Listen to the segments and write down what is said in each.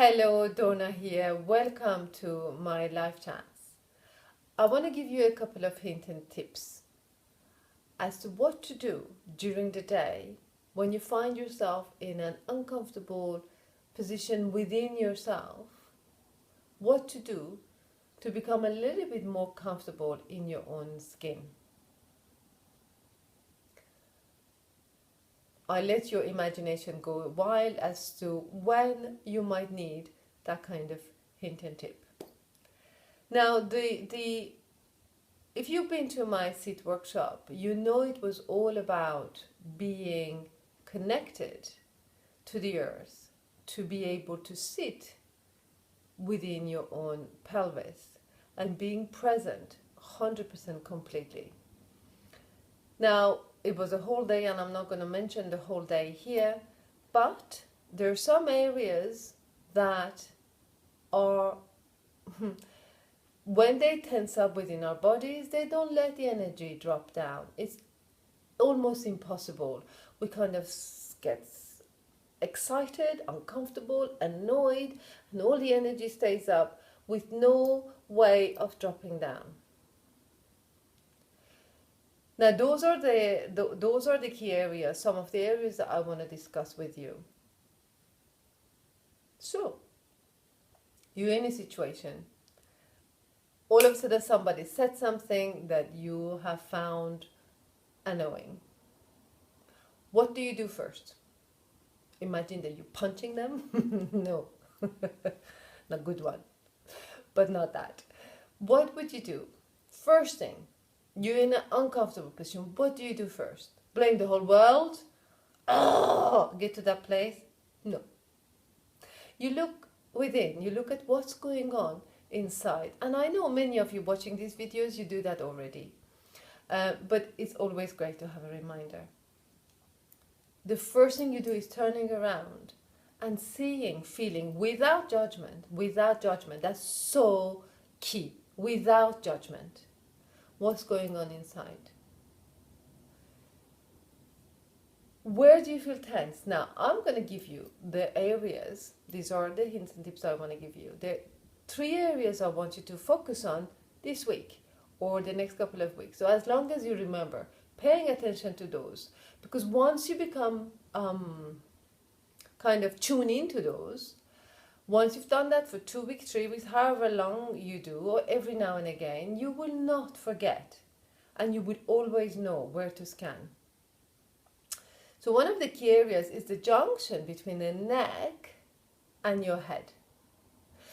Hello, Dorna here. Welcome to my live chats. I want to give you a couple of hints and tips as to what to do during the day when you find yourself in an uncomfortable position within yourself. What to do to become a little bit more comfortable in your own skin. I let your imagination go wild as to when you might need that kind of hint and tip. Now, if you've been to my seat workshop, you know it was all about being connected to the earth, to be able to sit within your own pelvis and being present 100% completely. Now, it was a whole day, and I'm not going to mention the whole day here, but there are some areas that are, when they tense up within our bodies, they don't let the energy drop down. It's almost impossible. We kind of get excited, uncomfortable, annoyed, and all the energy stays up with no way of dropping down. Now, those are the key areas, some of the areas that I want to discuss with you. So, you're in a situation. All of a sudden, somebody said something that you have found annoying. What do you do first? Imagine that you're punching them? No, not good one, but not that. What would you do? First thing, you're in an uncomfortable position. What do you do first? Blame the whole world? Oh, get to that place? No. You look within. You look at what's going on inside. And I know many of you watching these videos, you do that already. But it's always great to have a reminder. The first thing you do is turning around and seeing, feeling without judgment. Without judgment. That's so key. Without judgment. What's going on inside? Where do you feel tense? Now, I'm going to give you the areas. These are the hints and tips I want to give you. There are 3 areas I want you to focus on this week or the next couple of weeks. So as long as you remember, paying attention to those. Because once you become kind of tune into those, once you've done that for 2 weeks, 3 weeks, however long you do, or every now and again, you will not forget. And you will always know where to scan. So one of the key areas is the junction between the neck and your head.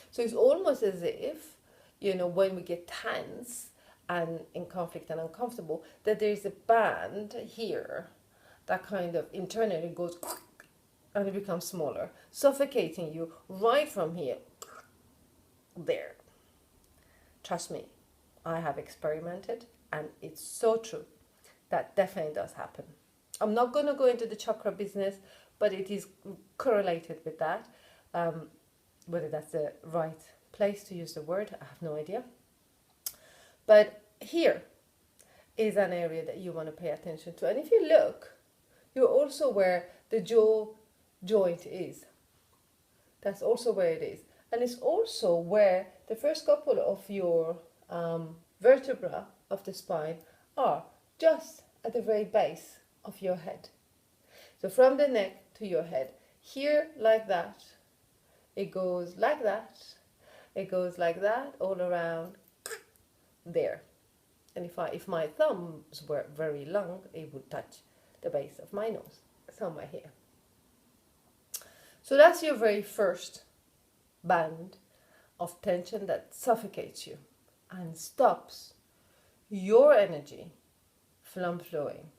So it's almost as if, when we get tense and in conflict and uncomfortable, that there is a band here that kind of internally goes and it becomes smaller, suffocating you right from here, there. Trust me, I have experimented, and it's so true. That definitely does happen. I'm not going to go into the chakra business, but it is correlated with that. Whether that's the right place to use the word, I have no idea. But here is an area that you want to pay attention to. And if you look, you're also where the jaw joint is. That's also where it is. And it's also where the first couple of your vertebra of the spine are, just at the very base of your head. So from the neck to your head, here like that, it goes like that, it goes like that, all around there. And if my thumbs were very long, it would touch the base of my nose, somewhere here. So that's your very first band of tension that suffocates you and stops your energy from flowing.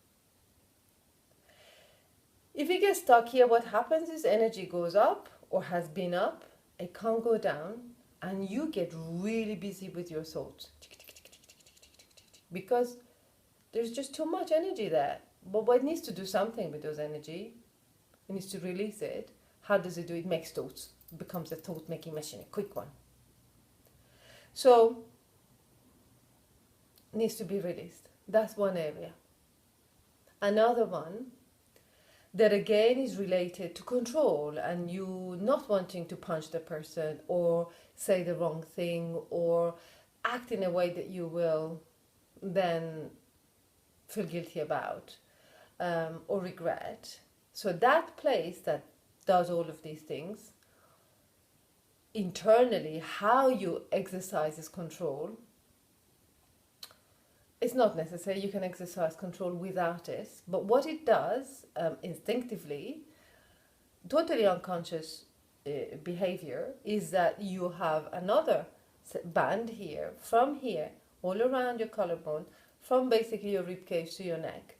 If you get stuck here, what happens is energy goes up or has been up, it can't go down, and you get really busy with your thoughts because there's just too much energy there. But it needs to do something with those energy. It needs to release it. How does it do it? Makes thoughts. It becomes a thought-making machine, a quick one. So, needs to be released. That's one area. Another one that again is related to control and you not wanting to punch the person or say the wrong thing or act in a way that you will then feel guilty about or regret. So that place that does all of these things, internally, how you exercise this control, it's not necessary. You can exercise control without it. But what it does instinctively, totally unconscious behavior, is that you have another band here, from here, all around your collarbone, from basically your ribcage to your neck,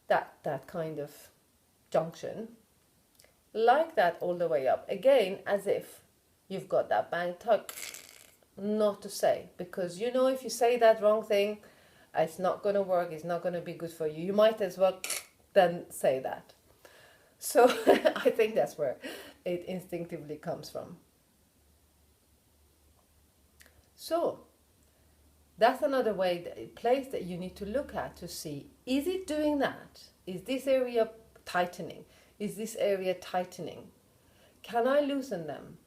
that kind of junction, like that all the way up. Again, as if you've got that band tucked, not to say, because you know if you say that wrong thing, it's not going to work, it's not going to be good for you. You might as well then say that. So I think that's where it instinctively comes from. So that's another place that you need to look at to see, is it doing that? Is this area tightening? Is this area tightening? Can I loosen them?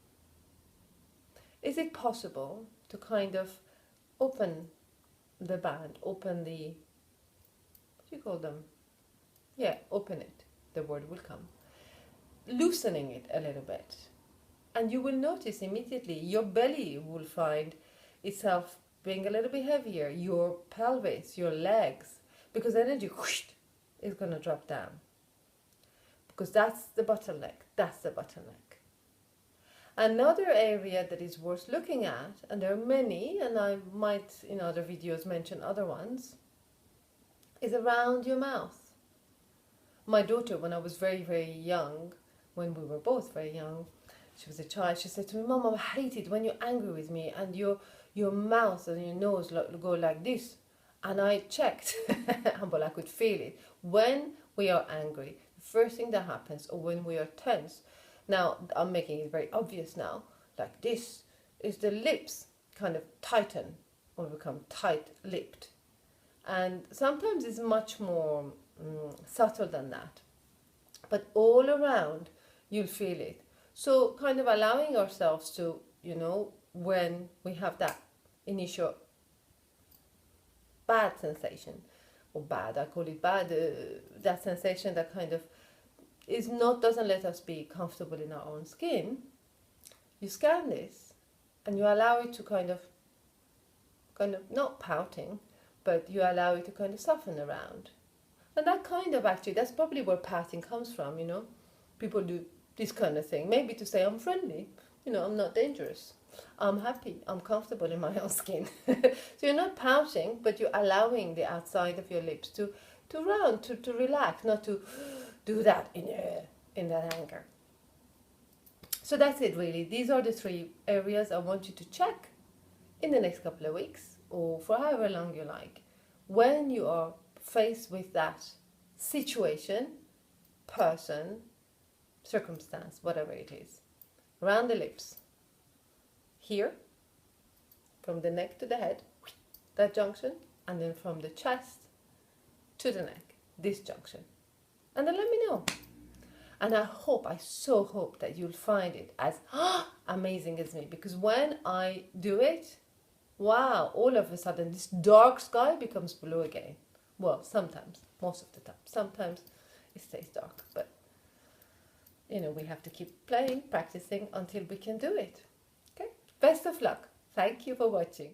Is it possible to kind of open the band, open the, what do you call them? Yeah, open it. The word will come. Loosening it a little bit. And you will notice immediately your belly will find itself being a little bit heavier, your pelvis, your legs, because energy whoosh, is going to drop down. Because that's the bottleneck. That's the bottleneck. Another area that is worth looking at, and there are many, and I might in other videos mention other ones, is around your mouth. My daughter, when I was very, very young, when we were both very young, she was a child, she said to me, "Mom, I hate it when you're angry with me and your mouth and your nose go like this." And I checked, but I could feel it. When we are angry, the first thing that happens, or when we are tense, now I'm making it very obvious now, like this, is the lips kind of tighten or become tight-lipped. And sometimes it's much more subtle than that. But all around, you'll feel it. So kind of allowing ourselves to, when we have that initial bad sensation, or bad, I call it bad, that sensation that kind of doesn't let us be comfortable in our own skin, you scan this and you allow it to kind of not pouting, but you allow it to kind of soften around. And that kind of actually, that's probably where pouting comes from, People do this kind of thing, maybe to say I'm friendly, I'm not dangerous, I'm happy, I'm comfortable in my own skin. So you're not pouting, but you're allowing the outside of your lips to round, to relax, not to do that in that anger. So that's it really. These are the 3 areas I want you to check in the next couple of weeks, or for however long you like, when you are faced with that situation, person, circumstance, whatever it is. Around the lips, here, from the neck to the head, that junction, and then from the chest to the neck, this junction. And then let me know. And I so hope that you'll find it as amazing as me, because when I do it, wow, all of a sudden this dark sky becomes blue again. Well, sometimes, most of the time. Sometimes it stays dark, but we have to keep playing, practicing until we can do it. Okay? Best of luck. Thank you for watching.